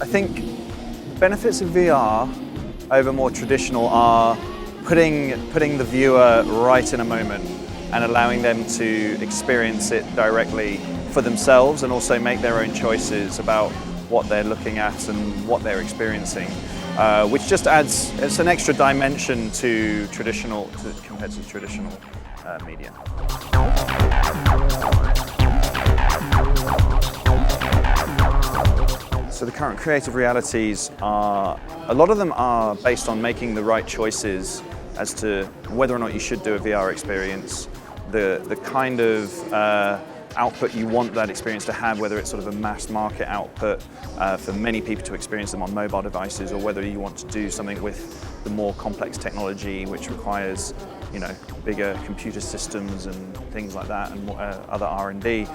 think benefits of VR over more traditional are putting the viewer right in a moment and allowing them to experience it directly for themselves and also make their own choices about what they're looking at and what they're experiencing, which just adds, it's an extra dimension to compared to traditional media. So the current creative realities a lot of them are based on making the right choices as to whether or not you should do a VR experience, the kind of output you want that experience to have, whether it's sort of a mass market output for many people to experience them on mobile devices, or whether you want to do something with the more complex technology which requires, you know, bigger computer systems and things like that, and other R&D.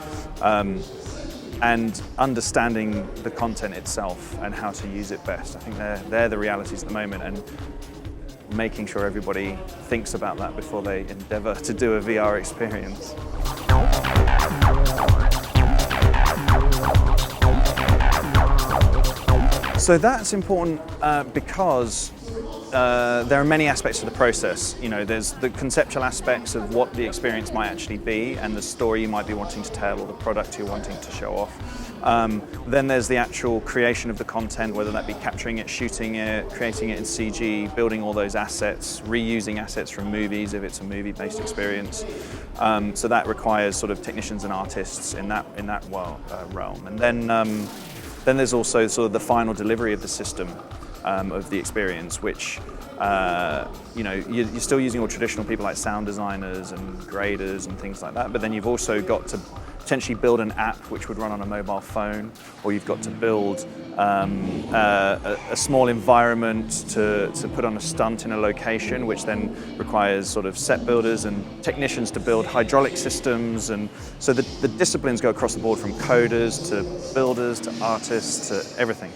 And understanding the content itself and how to use it best. I think they're the realities at the moment, and making sure everybody thinks about that before they endeavour to do a VR experience. So that's important because there are many aspects to the process. You know, there's the conceptual aspects of what the experience might actually be and the story you might be wanting to tell or the product you're wanting to show off. Then there's the actual creation of the content, whether that be capturing it, shooting it, creating it in CG, building all those assets, reusing assets from movies if it's a movie-based experience. So that requires sort of technicians and artists in that realm. And then there's also sort of the final delivery of the system. Of the experience, which you know, you're still using all traditional people like sound designers and graders and things like that, but then you've also got to potentially build an app which would run on a mobile phone, or you've got to build a small environment to put on a stunt in a location, which then requires sort of set builders and technicians to build hydraulic systems. And so the disciplines go across the board, from coders to builders to artists to everything.